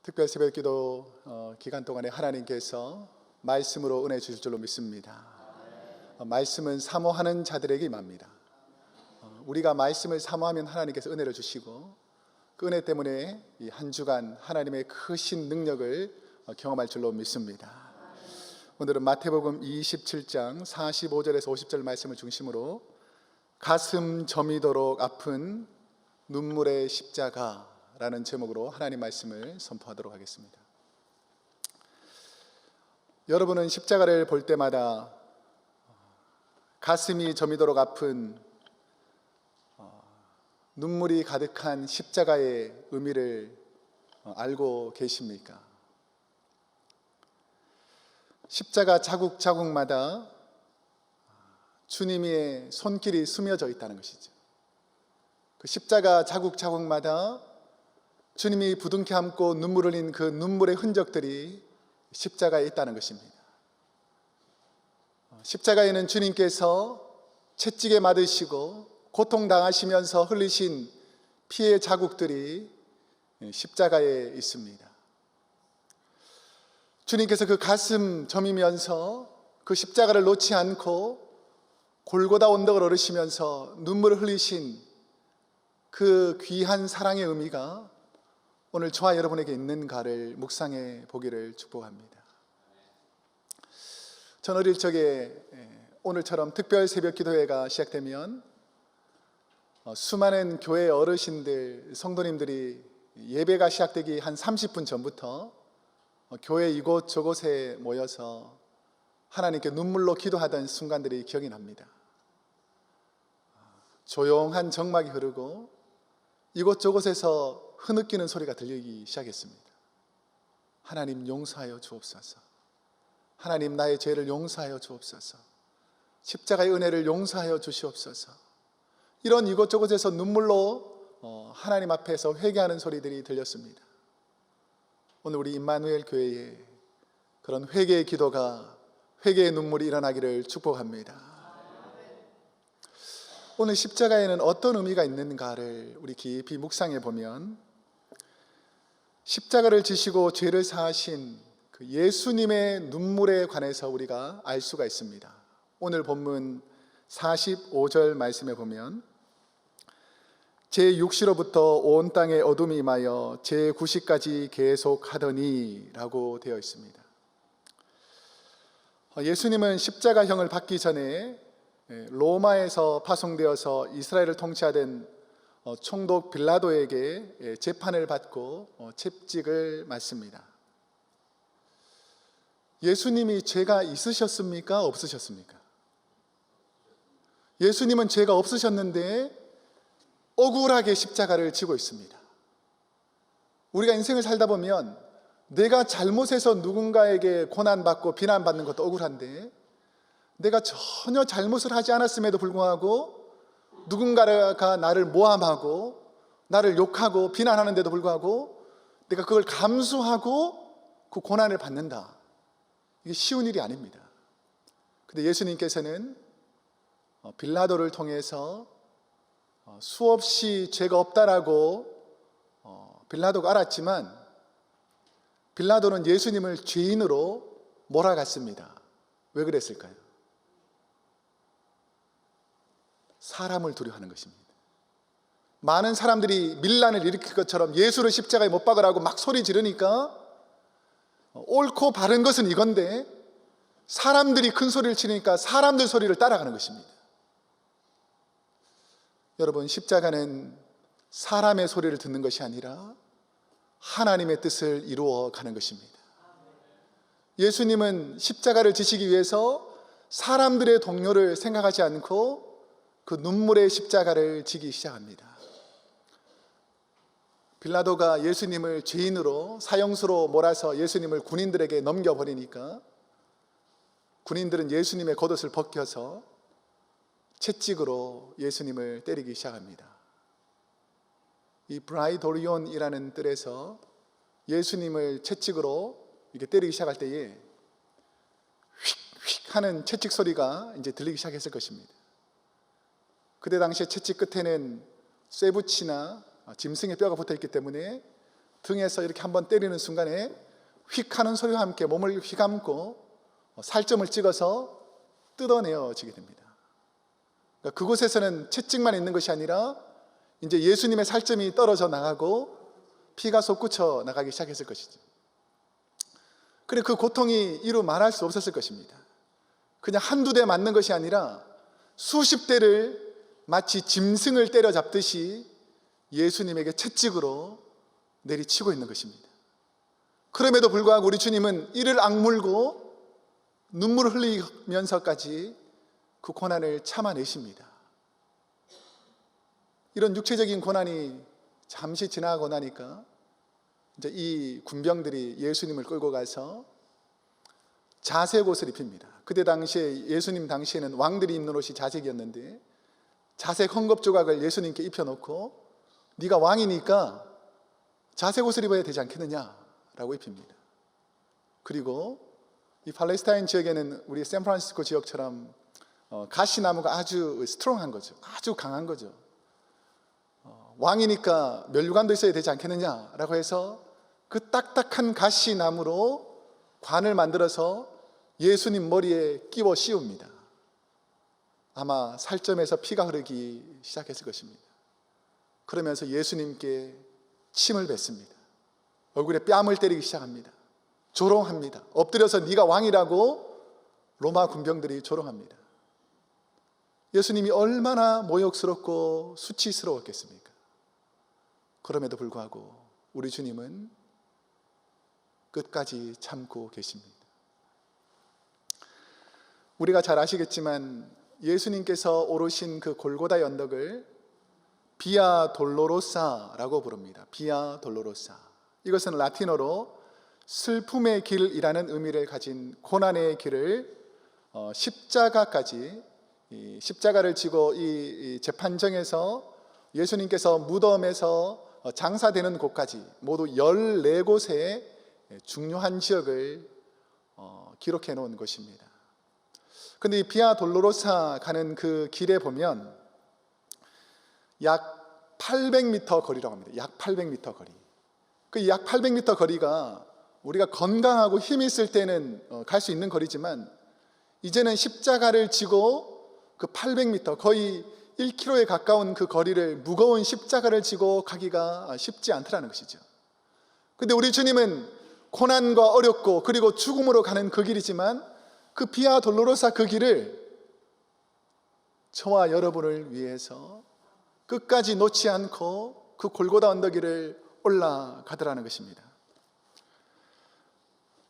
특별 새벽기도 기간 동안에 하나님께서 말씀으로 은혜 주실 줄로 믿습니다. 말씀은 사모하는 자들에게 임합니다. 우리가 말씀을 사모하면 하나님께서 은혜를 주시고, 그 은혜 때문에 이 한 주간 하나님의 크신 능력을 경험할 줄로 믿습니다. 오늘은 마태복음 27장 45절에서 50절 말씀을 중심으로 가슴 저미도록 아픈 눈물의 십자가라는 제목으로 하나님 말씀을 선포하도록 하겠습니다. 여러분은 십자가를 볼 때마다 가슴이 저미도록 아픈 눈물이 가득한 십자가의 의미를 알고 계십니까? 십자가 자국자국마다 주님의 손길이 스며져 있다는 것이죠. 그 십자가 자국자국마다 주님이 부둥켜 안고 눈물을 흘린 그 눈물의 흔적들이 십자가에 있다는 것입니다. 십자가에는 주님께서 채찍에 맞으시고 고통당하시면서 흘리신 피의 자국들이 십자가에 있습니다. 주님께서 그 가슴 저미면서 그 십자가를 놓지 않고 골고다 언덕을 오르시면서 눈물을 흘리신 그 귀한 사랑의 의미가 오늘 저와 여러분에게 있는가를 묵상해 보기를 축복합니다. 전 어릴 적에 오늘처럼 특별 새벽 기도회가 시작되면 수많은 교회 어르신들, 성도님들이 예배가 시작되기 한 30분 전부터 교회 이곳저곳에 모여서 하나님께 눈물로 기도하던 순간들이 기억이 납니다. 조용한 정막이 흐르고 이곳저곳에서 흐느끼는 소리가 들리기 시작했습니다. 하나님 용서하여 주옵소서. 하나님 나의 죄를 용서하여 주옵소서. 십자가의 은혜를 용서하여 주시옵소서. 이런 이곳저곳에서 눈물로 하나님 앞에서 회개하는 소리들이 들렸습니다. 오늘 우리 임마누엘 교회에 그런 회개의 기도가, 회개의 눈물이 일어나기를 축복합니다. 오늘 십자가에는 어떤 의미가 있는가를 우리 깊이 묵상해 보면, 십자가를 지시고 죄를 사하신 그 예수님의 눈물에 관해서 우리가 알 수가 있습니다. 오늘 본문 45절 말씀에 보면 제6시로부터 온 땅에 어둠이 임하여 제9시까지 계속하더니 라고 되어 있습니다. 예수님은 십자가형을 받기 전에 로마에서 파송되어서 이스라엘을 통치하던 총독 빌라도에게 재판을 받고 채찍을 맞습니다. 예수님이 죄가 있으셨습니까? 없으셨습니까? 예수님은 죄가 없으셨는데 억울하게 십자가를 지고 있습니다. 우리가 인생을 살다 보면 내가 잘못해서 누군가에게 고난받고 비난받는 것도 억울한데, 내가 전혀 잘못을 하지 않았음에도 불구하고 누군가가 나를 모함하고 나를 욕하고 비난하는데도 불구하고 내가 그걸 감수하고 그 고난을 받는다. 이게 쉬운 일이 아닙니다. 근데 예수님께서는 빌라도를 통해서 수없이 죄가 없다라고 빌라도가 알았지만, 빌라도는 예수님을 죄인으로 몰아갔습니다. 왜 그랬을까요? 사람을 두려워하는 것입니다. 많은 사람들이 밀란을 일으킬 것처럼 예수를 십자가에 못 박으라고 막 소리 지르니까 옳고 바른 것은 이건데, 사람들이 큰 소리를 치니까 사람들 소리를 따라가는 것입니다. 여러분, 십자가는 사람의 소리를 듣는 것이 아니라 하나님의 뜻을 이루어 가는 것입니다. 예수님은 십자가를 지시기 위해서 사람들의 동료를 생각하지 않고 그 눈물의 십자가를 지기 시작합니다. 빌라도가 예수님을 죄인으로 사형수로 몰아서 예수님을 군인들에게 넘겨버리니까 군인들은 예수님의 겉옷을 벗겨서 채찍으로 예수님을 때리기 시작합니다. 이 브라이도리온이라는 뜰에서 예수님을 채찍으로 이렇게 때리기 시작할 때에 휙휙 하는 채찍 소리가 이제 들리기 시작했을 것입니다. 그때 당시에 채찍 끝에는 쇠붙이나 짐승의 뼈가 붙어 있기 때문에 등에서 이렇게 한번 때리는 순간에 휙 하는 소리와 함께 몸을 휘감고 살점을 찍어서 뜯어내어지게 됩니다. 그러니까 그곳에서는 채찍만 있는 것이 아니라 이제 예수님의 살점이 떨어져 나가고 피가 솟구쳐 나가기 시작했을 것이죠. 그래 그 고통이 이루 말할 수 없었을 것입니다. 그냥 한두 대 맞는 것이 아니라 수십 대를 마치 짐승을 때려잡듯이 예수님에게 채찍으로 내리치고 있는 것입니다. 그럼에도 불구하고 우리 주님은 이를 악물고 눈물을 흘리면서까지 그 고난을 참아내십니다. 이런 육체적인 고난이 잠시 지나고 나니까 이제 이 군병들이 예수님을 끌고 가서 자색 옷을 입힙니다. 그때 당시에 예수님 당시에는 왕들이 입는 옷이 자색이었는데 자색 헝겊 조각을 예수님께 입혀놓고 네가 왕이니까 자색 옷을 입어야 되지 않겠느냐라고 입힙니다. 그리고 이 팔레스타인 지역에는 우리 샌프란시스코 지역처럼 가시나무가 아주 스트롱한 거죠. 아주 강한 거죠. 왕이니까 면류관도 있어야 되지 않겠느냐라고 해서 그 딱딱한 가시나무로 관을 만들어서 예수님 머리에 끼워 씌웁니다. 아마 살점에서 피가 흐르기 시작했을 것입니다. 그러면서 예수님께 침을 뱉습니다. 얼굴에 뺨을 때리기 시작합니다. 조롱합니다. 엎드려서 네가 왕이라고 로마 군병들이 조롱합니다. 예수님이 얼마나 모욕스럽고 수치스러웠겠습니까? 그럼에도 불구하고 우리 주님은 끝까지 참고 계십니다. 우리가 잘 아시겠지만 예수님께서 오르신 그 골고다의 언덕을 비아 돌로로사라고 부릅니다. 비아 돌로로사. 이것은 라틴어로 슬픔의 길이라는 의미를 가진 고난의 길을 십자가까지, 십자가를 지고 이 재판정에서 예수님께서 무덤에서 장사되는 곳까지 모두 14곳의 중요한 지역을 기록해 놓은 것입니다. 그런데 이 비아 돌로로사 가는 그 길에 보면 약 800m 거리라고 합니다. 약 800m 거리. 그 약 800m 거리가 우리가 건강하고 힘이 있을 때는 갈 수 있는 거리지만 이제는 십자가를 지고 그 800m, 거의 1km에 가까운 그 거리를 무거운 십자가를 지고 가기가 쉽지 않더라는 것이죠. 그런데 우리 주님은 고난과 어렵고 그리고 죽음으로 가는 그 길이지만 그 비아 돌로로사 그 길을 저와 여러분을 위해서 끝까지 놓지 않고 그 골고다 언덕길을 올라가더라는 것입니다.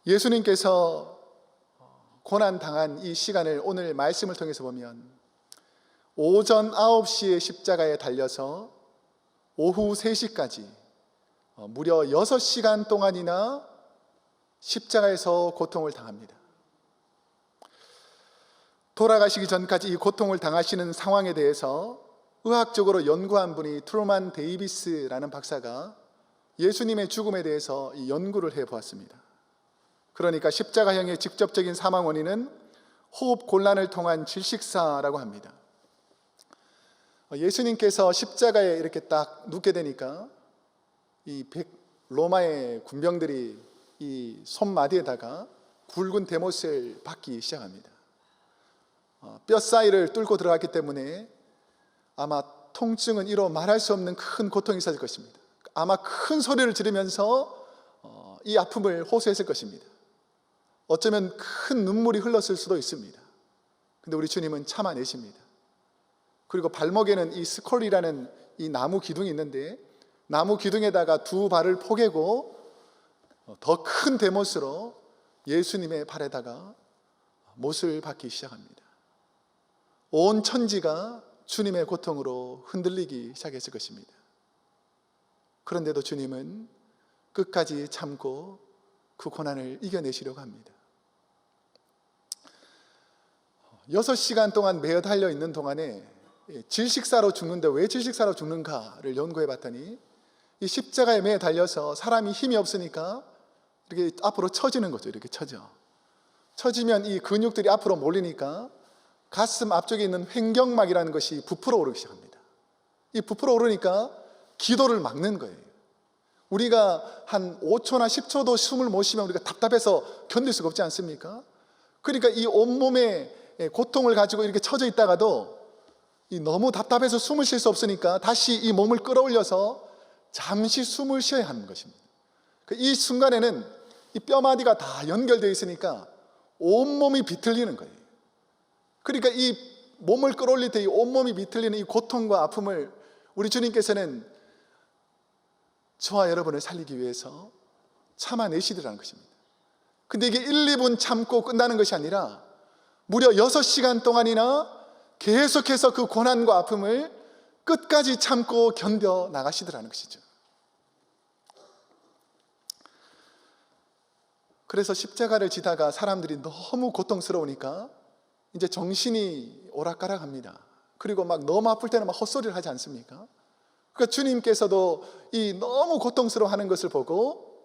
예수님께서 고난당한 이 시간을 오늘 말씀을 통해서 보면 오전 9시에 십자가에 달려서 오후 3시까지 무려 6시간 동안이나 십자가에서 고통을 당합니다. 돌아가시기 전까지 이 고통을 당하시는 상황에 대해서 의학적으로 연구한 분이 트루만 데이비스라는 박사가 예수님의 죽음에 대해서 연구를 해보았습니다. 그러니까 십자가형의 직접적인 사망 원인은 호흡 곤란을 통한 질식사라고 합니다. 예수님께서 십자가에 이렇게 딱 눕게 되니까 이 로마의 군병들이 이 손마디에다가 굵은 대못을 박기 시작합니다. 뼈 사이를 뚫고 들어갔기 때문에 아마 통증은 이로 말할 수 없는 큰 고통이 있었을 것입니다. 아마 큰 소리를 지르면서 이 아픔을 호소했을 것입니다. 어쩌면 큰 눈물이 흘렀을 수도 있습니다. 근데 우리 주님은 참아내십니다. 그리고 발목에는 이 스콜이라는 이 나무 기둥이 있는데 나무 기둥에다가 두 발을 포개고 더 큰 대못으로 예수님의 발에다가 못을 박기 시작합니다. 온 천지가 주님의 고통으로 흔들리기 시작했을 것입니다. 그런데도 주님은 끝까지 참고 그 고난을 이겨내시려고 합니다. 6시간 동안 매어 달려 있는 동안에 질식사로 죽는데 왜 질식사로 죽는가를 연구해 봤더니 이 십자가에 매어 달려서 사람이 힘이 없으니까 이렇게 앞으로 처지는 거죠. 이렇게 처지면 이 근육들이 앞으로 몰리니까 가슴 앞쪽에 있는 횡격막이라는 것이 부풀어 오르기 시작합니다. 이 부풀어 오르니까 기도를 막는 거예요. 우리가 한 5초나 10초도 숨을 못 쉬면 우리가 답답해서 견딜 수가 없지 않습니까? 그러니까 이 온몸에 고통을 가지고 이렇게 처져 있다가도 너무 답답해서 숨을 쉴 수 없으니까 다시 이 몸을 끌어올려서 잠시 숨을 쉬어야 하는 것입니다. 이 순간에는 이 뼈마디가 다 연결되어 있으니까 온몸이 비틀리는 거예요. 그러니까 이 몸을 끌어올릴 때 이 온몸이 비틀리는 이 고통과 아픔을 우리 주님께서는 저와 여러분을 살리기 위해서 참아내시더라는 것입니다. 근데 이게 1, 2분 참고 끝나는 것이 아니라 무려 6시간 동안이나 계속해서 그 고난과 아픔을 끝까지 참고 견뎌 나가시더라는 것이죠. 그래서 십자가를 지다가 사람들이 너무 고통스러우니까 이제 정신이 오락가락합니다. 그리고 막 너무 아플 때는 막 헛소리를 하지 않습니까? 그러니까 주님께서도 이 너무 고통스러워하는 것을 보고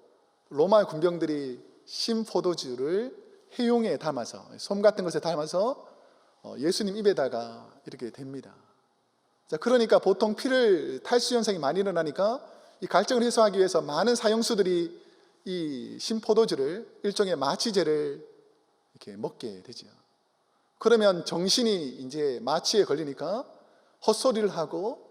로마 군병들이 신포도주를 해용에 담아서, 솜 같은 것에 담아서 예수님 입에다가 이렇게 댑니다. 자, 그러니까 보통 피를 탈수 현상이 많이 일어나니까 이 갈증을 해소하기 위해서 많은 사형수들이 이 신포도주를, 일종의 마취제를 이렇게 먹게 되죠. 그러면 정신이 이제 마취에 걸리니까 헛소리를 하고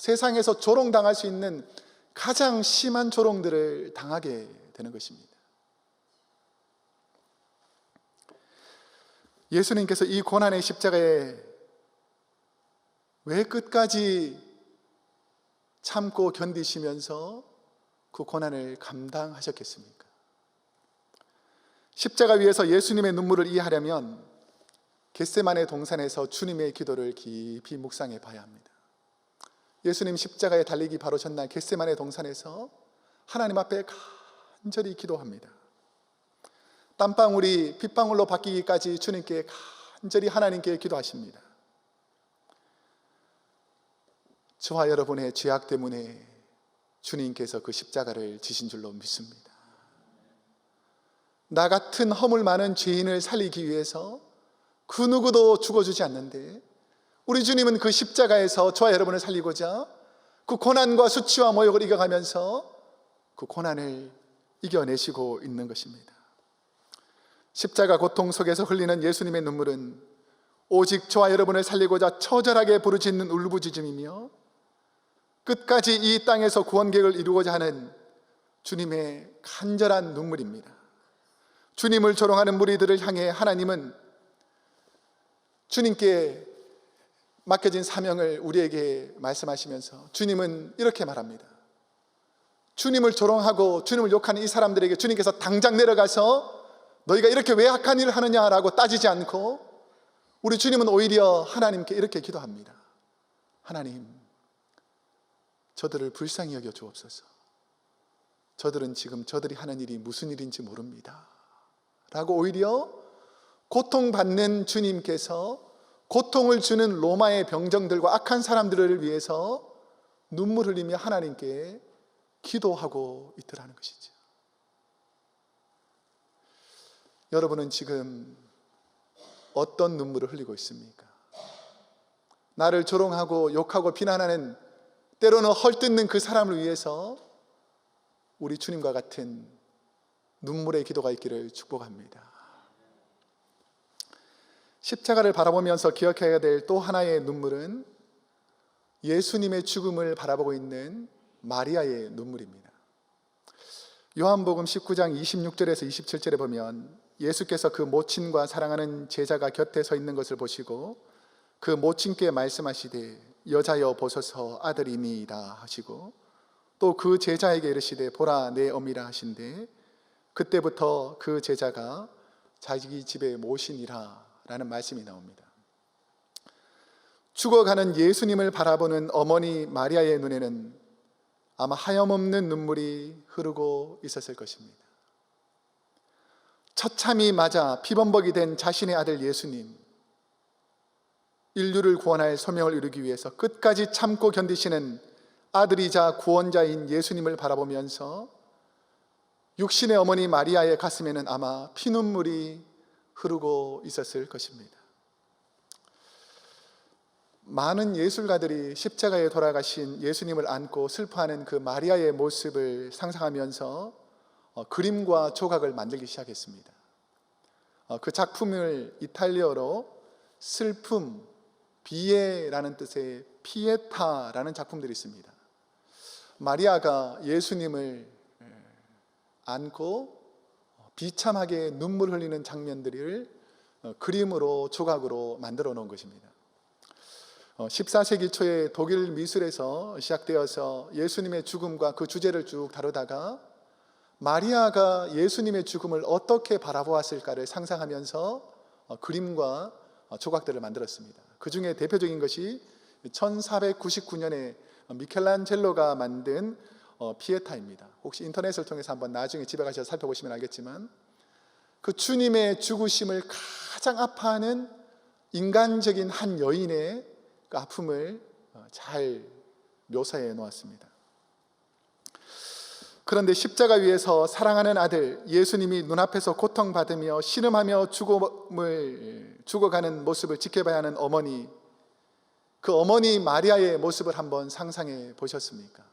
세상에서 조롱당할 수 있는 가장 심한 조롱들을 당하게 되는 것입니다. 예수님께서 이 고난의 십자가에 왜 끝까지 참고 견디시면서 그 고난을 감당하셨겠습니까? 십자가 위에서 예수님의 눈물을 이해하려면 겟세마네 동산에서 주님의 기도를 깊이 묵상해 봐야 합니다. 예수님 십자가에 달리기 바로 전날 겟세마네 동산에서 하나님 앞에 간절히 기도합니다. 땀방울이 핏방울로 바뀌기까지 주님께 간절히 하나님께 기도하십니다. 저와 여러분의 죄악 때문에 주님께서 그 십자가를 지신 줄로 믿습니다. 나 같은 허물 많은 죄인을 살리기 위해서 그 누구도 죽어주지 않는데 우리 주님은 그 십자가에서 저와 여러분을 살리고자 그 고난과 수치와 모욕을 이겨가면서 그 고난을 이겨내시고 있는 것입니다. 십자가 고통 속에서 흘리는 예수님의 눈물은 오직 저와 여러분을 살리고자 처절하게 부르짖는 울부짖음이며 끝까지 이 땅에서 구원 계획을 이루고자 하는 주님의 간절한 눈물입니다. 주님을 조롱하는 무리들을 향해 하나님은 주님께 맡겨진 사명을 우리에게 말씀하시면서 주님은 이렇게 말합니다. 주님을 조롱하고 주님을 욕하는 이 사람들에게 주님께서 당장 내려가서 너희가 이렇게 왜 악한 일을 하느냐라고 따지지 않고 우리 주님은 오히려 하나님께 이렇게 기도합니다. 하나님, 저들을 불쌍히 여겨 주옵소서. 저들은 지금 저들이 하는 일이 무슨 일인지 모릅니다 라고 오히려 고통받는 주님께서 고통을 주는 로마의 병정들과 악한 사람들을 위해서 눈물 흘리며 하나님께 기도하고 있더라는 것이죠. 여러분은 지금 어떤 눈물을 흘리고 있습니까? 나를 조롱하고 욕하고 비난하는 때로는 헐뜯는 그 사람을 위해서 우리 주님과 같은 눈물의 기도가 있기를 축복합니다. 십자가를 바라보면서 기억해야 될 또 하나의 눈물은 예수님의 죽음을 바라보고 있는 마리아의 눈물입니다. 요한복음 19장 26절에서 27절에 보면 예수께서 그 모친과 사랑하는 제자가 곁에 서 있는 것을 보시고 그 모친께 말씀하시되 여자여 보소서 아들이니이다 하시고 또 그 제자에게 이르시되 보라 내 어미라 하신대 그때부터 그 제자가 자기 집에 모시니라 라는 말씀이 나옵니다. 죽어가는 예수님을 바라보는 어머니 마리아의 눈에는 아마 하염없는 눈물이 흐르고 있었을 것입니다. 처참히 맞아 피범벅이 된 자신의 아들 예수님, 인류를 구원할 소명을 이루기 위해서 끝까지 참고 견디시는 아들이자 구원자인 예수님을 바라보면서 육신의 어머니 마리아의 가슴에는 아마 피눈물이 흐르고 있었을 것입니다. 많은 예술가들이 십자가에 돌아가신 예수님을 안고 슬퍼하는 그 마리아의 모습을 상상하면서 그림과 조각을 만들기 시작했습니다. 그 작품을 이탈리어로 슬픔, 비에라는 뜻의 피에타라는 작품들이 있습니다. 마리아가 예수님을 안고 비참하게 눈물 흘리는 장면들을 그림으로 조각으로 만들어 놓은 것입니다. 14세기 초에 독일 미술에서 시작되어서 예수님의 죽음과 그 주제를 쭉 다루다가 마리아가 예수님의 죽음을 어떻게 바라보았을까를 상상하면서 그림과 조각들을 만들었습니다. 그 중에 대표적인 것이 1499년에 미켈란젤로가 만든 피에타입니다. 혹시 인터넷을 통해서 한번 나중에 집에 가셔서 살펴보시면 알겠지만, 그 주님의 죽으심을 가장 아파하는 인간적인 한 여인의 그 아픔을 잘 묘사해 놓았습니다. 그런데 십자가 위에서 사랑하는 아들 예수님이 눈앞에서 고통받으며 신음하며 죽어가는 모습을 지켜봐야 하는 어머니, 그 어머니 마리아의 모습을 한번 상상해 보셨습니까?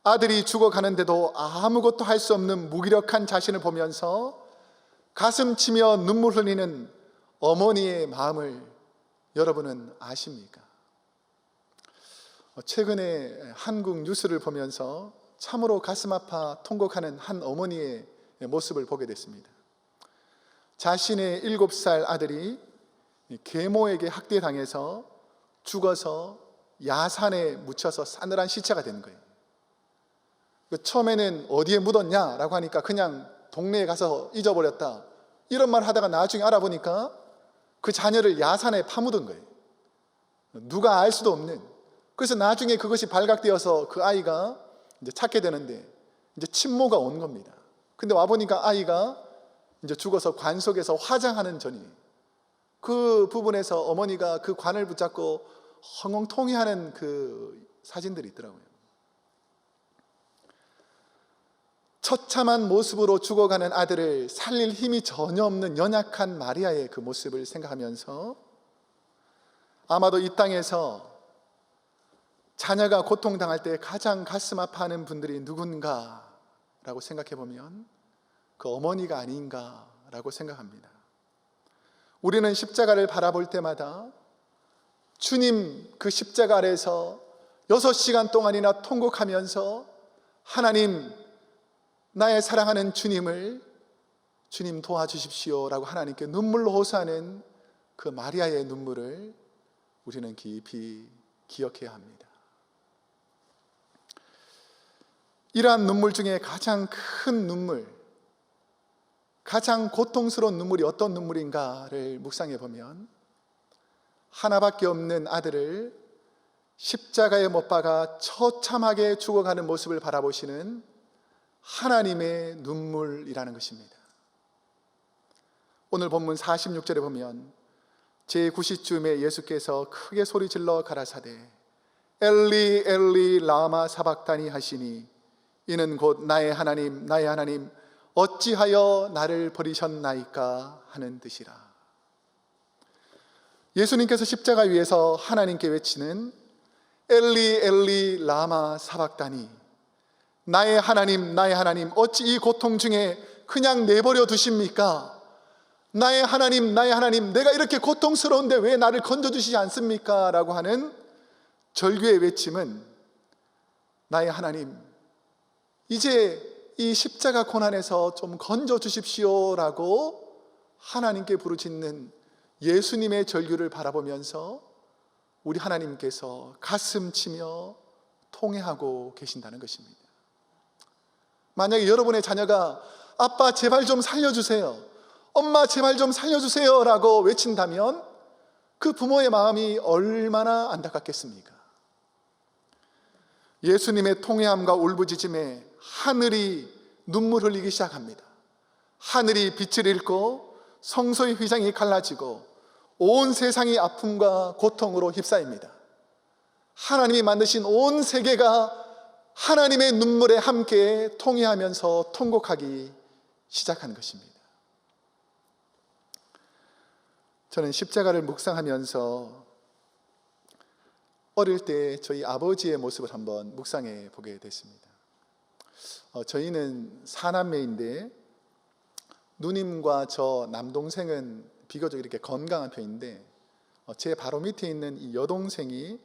아들이 죽어가는데도 아무것도 할 수 없는 무기력한 자신을 보면서 가슴 치며 눈물 흘리는 어머니의 마음을 여러분은 아십니까? 최근에 한국 뉴스를 보면서 참으로 가슴 아파 통곡하는 한 어머니의 모습을 보게 됐습니다. 자신의 7살 아들이 계모에게 학대당해서 죽어서 야산에 묻혀서 싸늘한 시체가 된 거예요. 처음에는 어디에 묻었냐라고 하니까 그냥 동네에 가서 잊어버렸다, 이런 말 하다가 나중에 알아보니까 그 자녀를 야산에 파묻은 거예요. 누가 알 수도 없는. 그래서 나중에 그것이 발각되어서 그 아이가 이제 찾게 되는데 이제 친모가 온 겁니다. 근데 와보니까 아이가 이제 죽어서 관 속에서 화장하는 전이에요. 그 부분에서 어머니가 그 관을 붙잡고 헝헝통해하는 그 사진들이 있더라고요. 처참한 모습으로 죽어가는 아들을 살릴 힘이 전혀 없는 연약한 마리아의 그 모습을 생각하면서 아마도 이 땅에서 자녀가 고통당할 때 가장 가슴 아파하는 분들이 누군가라고 생각해 보면 그 어머니가 아닌가라고 생각합니다. 우리는 십자가를 바라볼 때마다 주님 그 십자가 아래에서 6시간 동안이나 통곡하면서 하나님, 나의 사랑하는 주님을 주님 도와주십시오 라고 하나님께 눈물로 호소하는 그 마리아의 눈물을 우리는 깊이 기억해야 합니다. 이러한 눈물 중에 가장 큰 눈물, 가장 고통스러운 눈물이 어떤 눈물인가를 묵상해 보면 하나밖에 없는 아들을 십자가에 못 박아 처참하게 죽어가는 모습을 바라보시는 하나님의 눈물이라는 것입니다. 오늘 본문 46절에 보면 제9시쯤에 예수께서 크게 소리질러 가라사대 엘리 엘리 라마 사박다니 하시니 이는 곧 나의 하나님 나의 하나님 어찌하여 나를 버리셨나이까 하는 뜻이라. 예수님께서 십자가 위에서 하나님께 외치는 엘리 엘리 라마 사박다니, 나의 하나님 나의 하나님 어찌 이 고통 중에 그냥 내버려 두십니까? 나의 하나님 나의 하나님 내가 이렇게 고통스러운데 왜 나를 건져주시지 않습니까? 라고 하는 절규의 외침은 나의 하나님, 이제 이 십자가 고난에서 좀 건져주십시오 라고 하나님께 부르짖는 예수님의 절규를 바라보면서 우리 하나님께서 가슴 치며 통회하고 계신다는 것입니다. 만약에 여러분의 자녀가 아빠 제발 좀 살려주세요, 엄마 제발 좀 살려주세요 라고 외친다면 그 부모의 마음이 얼마나 안타깝겠습니까? 예수님의 통회함과 울부짖음에 하늘이 눈물 흘리기 시작합니다. 하늘이 빛을 잃고 성소의 휘장이 갈라지고 온 세상이 아픔과 고통으로 휩싸입니다. 하나님이 만드신 온 세계가 하나님의 눈물에 함께 통회하면서 통곡하기 시작한 것입니다. 저는 십자가를 묵상하면서 어릴 때 저희 아버지의 모습을 한번 묵상해 보게 됐습니다. 저희는 사남매인데 누님과 저 남동생은 비교적 이렇게 건강한 편인데 제 바로 밑에 있는 이 여동생이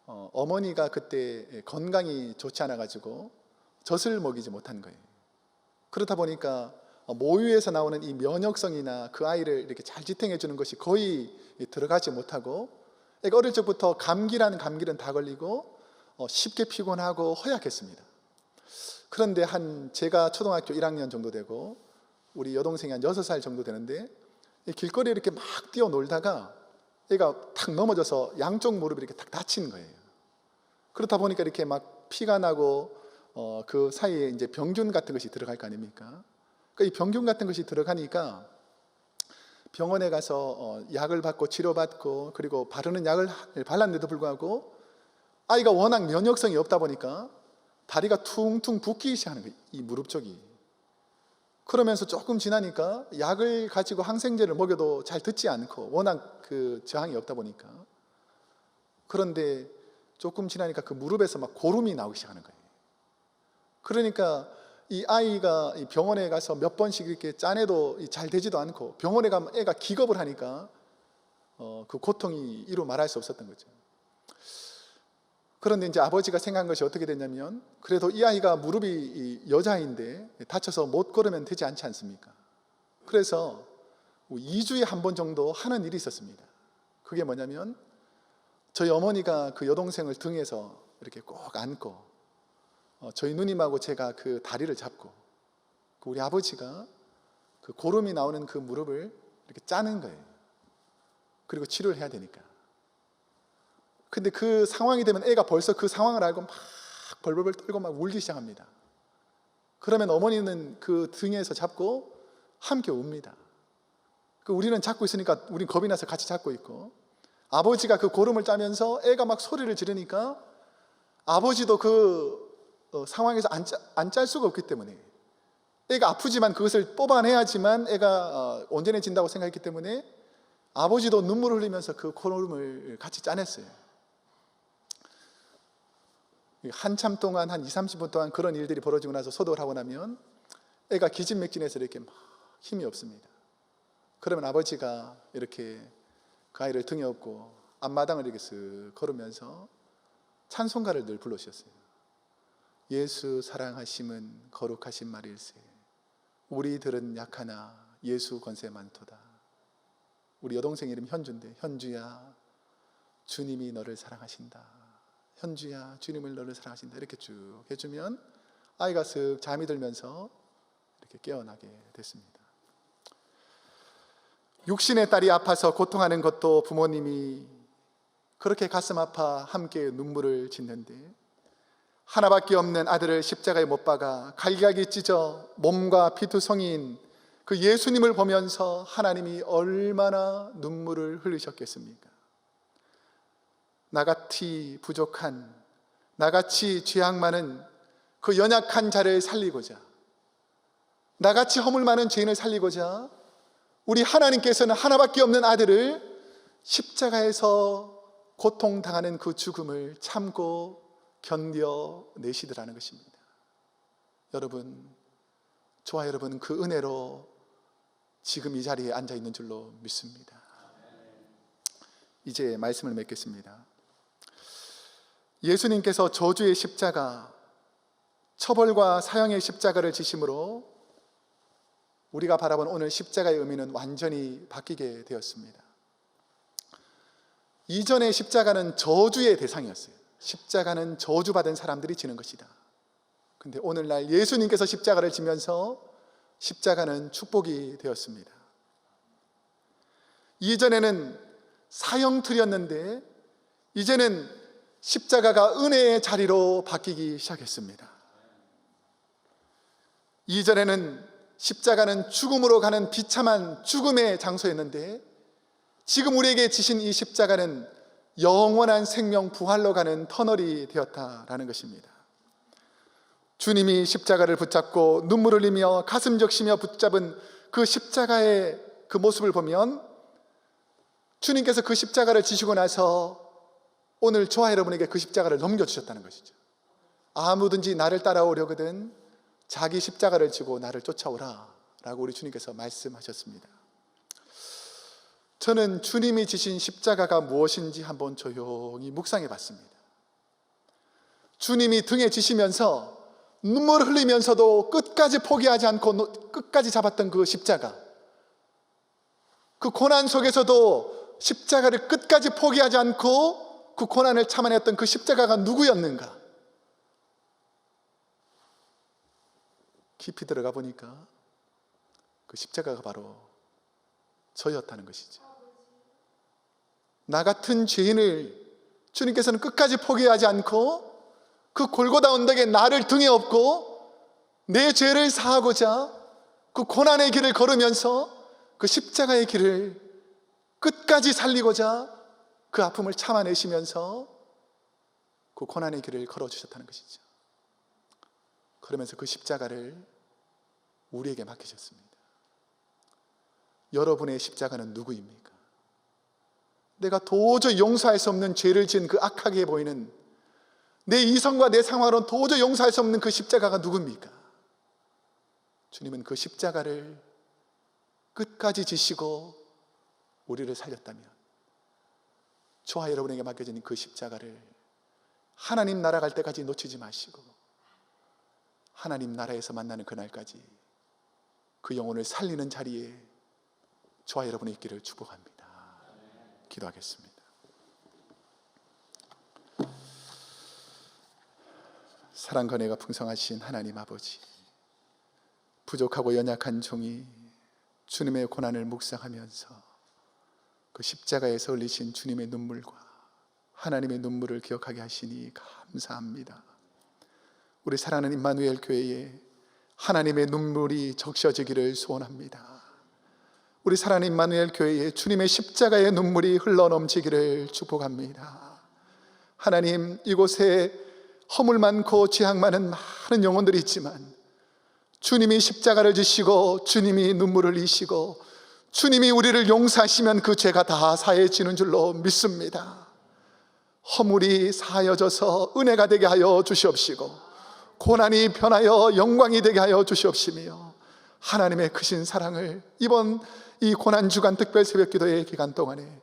어머니가 그때 건강이 좋지 않아 가지고 젖을 먹이지 못한 거예요. 그렇다 보니까 모유에서 나오는 이 면역성이나 그 아이를 이렇게 잘 지탱해 주는 것이 거의 들어가지 못하고 애가 어릴 적부터 감기라는 감기는 다 걸리고 쉽게 피곤하고 허약했습니다. 그런데 제가 초등학교 1학년 정도 되고 우리 여동생이 한 6살 정도 되는데 길거리에 이렇게 막 뛰어놀다가 애가 탁 넘어져서 양쪽 무릎이 이렇게 탁 다친 거예요. 그렇다 보니까 이렇게 막 피가 나고 그 사이에 이제 병균 같은 것이 들어갈 거 아닙니까? 그러니까 이 병균 같은 것이 들어가니까 병원에 가서 약을 받고 치료받고 그리고 바르는 약을 발랐는데도 불구하고 아이가 워낙 면역성이 없다 보니까 다리가 퉁퉁 붓기 시작하는 거예요. 이 무릎 쪽이. 그러면서 조금 지나니까 약을 가지고 항생제를 먹여도 잘 듣지 않고 워낙 그 저항이 없다 보니까. 그런데 조금 지나니까 그 무릎에서 막 고름이 나오기 시작하는 거예요. 그러니까 이 아이가 병원에 가서 몇 번씩 이렇게 짜내도 잘 되지도 않고 병원에 가면 애가 기겁을 하니까 그 고통이 이루 말할 수 없었던 거죠. 그런데 이제 아버지가 생각한 것이 어떻게 됐냐면 그래도 이 아이가 무릎이 여자인데 다쳐서 못 걸으면 되지 않지 않습니까? 그래서 2주에 한 번 정도 하는 일이 있었습니다. 그게 뭐냐면 저희 어머니가 그 여동생을 등에서 이렇게 꼭 안고 저희 누님하고 제가 그 다리를 잡고 우리 아버지가 그 고름이 나오는 그 무릎을 이렇게 짜는 거예요. 그리고 치료를 해야 되니까. 근데 그 상황이 되면 애가 벌써 그 상황을 알고 막 벌벌벌 떨고 막 울기 시작합니다. 그러면 어머니는 그 등에서 잡고 함께 웁니다. 우리는 잡고 있으니까 우린 겁이 나서 같이 잡고 있고 아버지가 그 고름을 짜면서 애가 막 소리를 지르니까 아버지도 그 상황에서 안 짤 수가 없기 때문에 애가 아프지만 그것을 뽑아내야지만 애가 온전해진다고 생각했기 때문에 아버지도 눈물을 흘리면서 그 고름을 같이 짜냈어요. 한참 동안 한 20-30분 동안 그런 일들이 벌어지고 나서 소독을 하고 나면 애가 기진맥진해서 이렇게 막 힘이 없습니다. 그러면 아버지가 이렇게 그 아이를 등에 업고 앞마당을 이렇게 쓱 걸으면서 찬송가를 늘 불러주셨어요. 예수 사랑하심은 거룩하신 말일세 우리들은 약하나 예수 권세 많도다. 우리 여동생 이름 현주인데 현주야 주님이 너를 사랑하신다. 현주야 주님을 너를 사랑하신다. 이렇게 쭉 해주면 아이가 쓱 잠이 들면서 이렇게 깨어나게 됐습니다. 육신의 딸이 아파서 고통하는 것도 부모님이 그렇게 가슴 아파 함께 눈물을 짓는데 하나밖에 없는 아들을 십자가에 못 박아 갈기갈기 찢어 몸과 피투성이인 그 예수님을 보면서 하나님이 얼마나 눈물을 흘리셨겠습니까? 나같이 부족한 나같이 죄악 많은 그 연약한 자를 살리고자 나같이 허물 많은 죄인을 살리고자 우리 하나님께서는 하나밖에 없는 아들을 십자가에서 고통당하는 그 죽음을 참고 견뎌내시더라는 것입니다. 여러분, 저와 여러분은 그 은혜로 지금 이 자리에 앉아 있는 줄로 믿습니다. 이제 말씀을 맺겠습니다. 예수님께서 저주의 십자가, 처벌과 사형의 십자가를 지심으로 우리가 바라본 오늘 십자가의 의미는 완전히 바뀌게 되었습니다. 이전의 십자가는 저주의 대상이었어요. 십자가는 저주받은 사람들이 지는 것이다. 근데 오늘날 예수님께서 십자가를 지면서 십자가는 축복이 되었습니다. 이전에는 사형틀이었는데 이제는 십자가가 은혜의 자리로 바뀌기 시작했습니다. 이전에는 십자가는 죽음으로 가는 비참한 죽음의 장소였는데 지금 우리에게 지신 이 십자가는 영원한 생명 부활로 가는 터널이 되었다라는 것입니다. 주님이 십자가를 붙잡고 눈물 흘리며 가슴 적시며 붙잡은 그 십자가의 그 모습을 보면 주님께서 그 십자가를 지시고 나서 오늘 저와 여러분에게 그 십자가를 넘겨주셨다는 것이죠. 아무든지 나를 따라오려거든 자기 십자가를 지고 나를 쫓아오라 라고 우리 주님께서 말씀하셨습니다. 저는 주님이 지신 십자가가 무엇인지 한번 조용히 묵상해 봤습니다. 주님이 등에 지시면서 눈물을 흘리면서도 끝까지 포기하지 않고 끝까지 잡았던 그 십자가, 그 고난 속에서도 십자가를 끝까지 포기하지 않고 그 고난을 참아냈던 그 십자가가 누구였는가? 깊이 들어가 보니까 그 십자가가 바로 저였다는 것이죠. 나 같은 죄인을 주님께서는 끝까지 포기하지 않고 그 골고다 언덕에 나를 등에 업고 내 죄를 사하고자 그 고난의 길을 걸으면서 그 십자가의 길을 끝까지 살리고자 그 아픔을 참아내시면서 그 고난의 길을 걸어주셨다는 것이죠. 그러면서 그 십자가를 우리에게 맡기셨습니다. 여러분의 십자가는 누구입니까? 내가 도저히 용서할 수 없는 죄를 지은 그 악하게 보이는 내 이성과 내 상황으로는 도저히 용서할 수 없는 그 십자가가 누굽니까? 주님은 그 십자가를 끝까지 지시고 우리를 살렸다면 저와 여러분에게 맡겨진 그 십자가를 하나님 나라 갈 때까지 놓치지 마시고 하나님 나라에서 만나는 그날까지 그 영혼을 살리는 자리에 저와 여러분이 있기를 축복합니다. 기도하겠습니다. 사랑과 은혜가 풍성하신 하나님 아버지, 부족하고 연약한 종이 주님의 고난을 묵상하면서 그 십자가에서 흘리신 주님의 눈물과 하나님의 눈물을 기억하게 하시니 감사합니다. 우리 사랑하는 임마누엘 교회에 하나님의 눈물이 적셔지기를 소원합니다. 우리 사랑하는 임마누엘 교회에 주님의 십자가의 눈물이 흘러넘치기를 축복합니다. 하나님, 이곳에 허물 많고 죄악 많은 많은 영혼들이 있지만 주님이 십자가를 지시고 주님이 눈물을 흘리시고 주님이 우리를 용서하시면 그 죄가 다 사해지는 줄로 믿습니다. 허물이 사하여져서 은혜가 되게 하여 주시옵시고 고난이 변하여 영광이 되게 하여 주시옵시며 하나님의 크신 사랑을 이번 이 고난주간 특별 새벽기도의 기간 동안에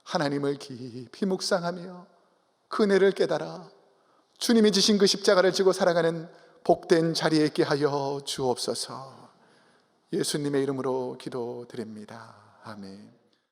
하나님을 깊이 묵상하며 그 은혜를 깨달아 주님이 지신 그 십자가를 지고 살아가는 복된 자리에 있게 하여 주옵소서. 예수님의 이름으로 기도드립니다. 아멘.